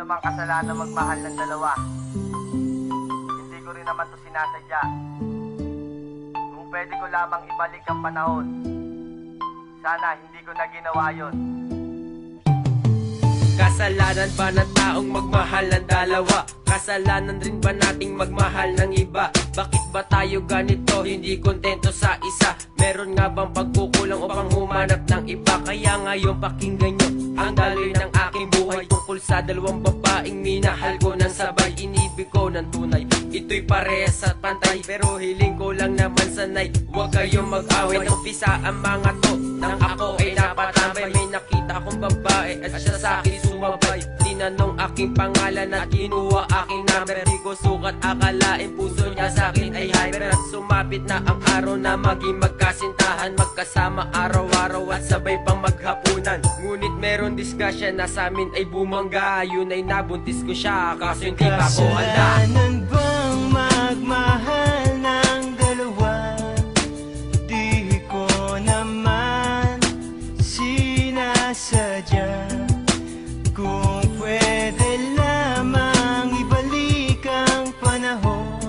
namang kasalanan magmahal ng dalawa. Hindi ko rin naman to sinasadya. Kung pwede ko lamang ibalik ang panahon, sana hindi ko na ginawa yun. Kasalanan ba ng taong magmahal ng dalawa? Kasalanan rin ba nating magmahal ng iba? Bakit ba tayo ganito, hindi kontento sa isa? Meron nga bang pagkukulang upang humanap ng iba? Kaya ngayon pakinggan nyo ang daloy ng aking buhay, tungkol sa dalawang babaeng minahal ko ng sabay. Inibig ko ng tunay, ito'y parehas at pantay, pero hiling ko lang naman sanay huwag kayong mag-away. Umpisa ang mga to nang ako ay napatambay. May nakita akong babae at siya sa akin sumabay. Tinanong aking pangalan at kinuha aking number. Di ko sukat akalain puso niya sa akin ay hyper. At sumapit na ang araw na maging magkasintahan, magkasama araw-araw at sabay pang maghapunan. Ngunit meron diskusyon na sa amin ay bumangga. Yun ay nabuntis ko siya kaso hindi pa ko handa. Kasalanan bang magmahal ng dalawa? Di ko naman sinasadya. Kung pwede lamang ibalik ang panahon,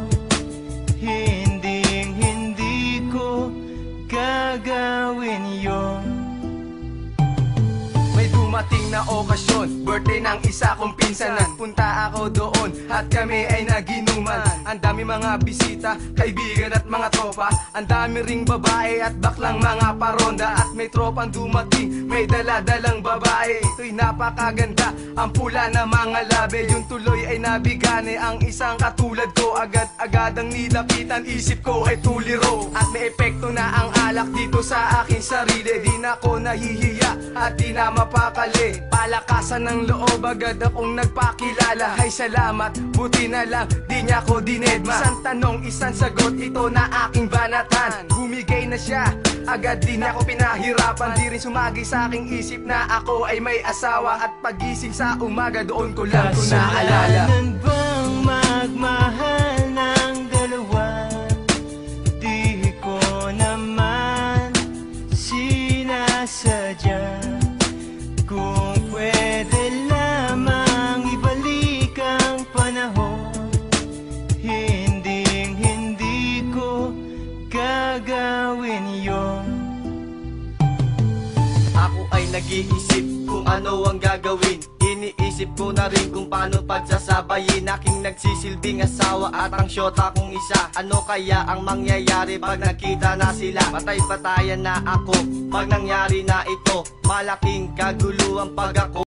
hindi ko gagawin yon. May dumating na okasyon, birthday ng isa kong pinsan. Nagpunta ako doon at kami ay naginuman. Ang dami mga bisita, kaibigan at mga tropa. Ang dami ring babae at baklang mga paronda. At may tropang dumating, may dala-dalang babae. Ito'y napakaganda, ang pula na mga labi. Yung tuloy ay nabigane, ang isang katulad ko. Agad-agad ang nilapitan, isip ko ay tuliro. At may epekto na ang alak dito sa aking sarili. Di na ako nahihiya at di na mapakali. Palakasan ng loob, agad akong nagpakilala. Ay salamat, buti na lang di niya ako dinedma. Isang tanong, isang sagot, ito na aking banatan. Bumigay na siya, agad di na ako pinahirapan. Di rin sumagi sa aking isip na ako ay may asawa. At pagising sa umaga, doon ko lang ito naalala. Kasalanan bang magmahal ng dalawa? Di ko naman sinasadya. Kung pwede lamang ibalik ang panahon, hindi ko gagawin yon. Ako ay nag-iisip kung ano ang gagawin. Iniisip ko na rin kung paano pagsasabayin aking nagsisilbing asawa at ang syota kong isa. Ano kaya ang mangyayari pag nakita na sila? Patay-patayan na ako pag nangyari na ito. Malaking kaguluhan pag ako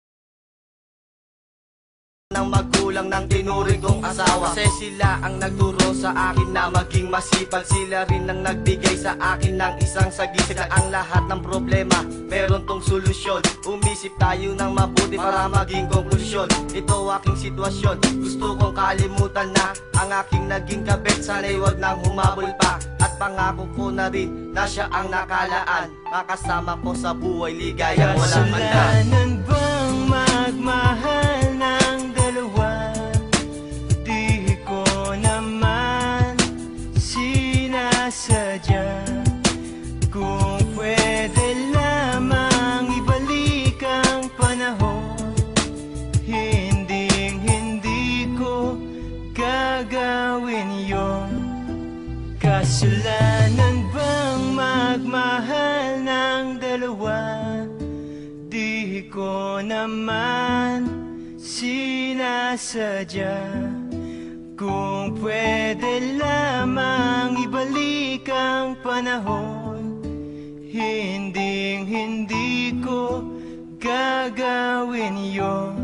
ng magulang ng tinuring kong asawa. Kasi sila ang nagturo sa akin na maging masipag. Sila rin ang nagbigay sa akin ng isang sagisag. Ang lahat ng problema, meron tong solusyon. Umisip tayo ng mabuti para maging konklusyon. Ito aking sitwasyon, gusto kong kalimutan na ang aking naging kabit. Sana'y wag nang humabol pa. At pangako ko na rin na siya ang nakalaan. Makasama ko sa buhay, ligayang walang manda. Kasalanan bang magmahal ng dalawa? Di ko naman sinasadya. Kung pwede lamang ibalik ang panahon, hindi ko gagawin yon. Kasalanan bang magmahal ng dalawa? Di ko naman sinasadya. Kung pwede lamang ibalik ang panahon, hindi ko gagawin yon.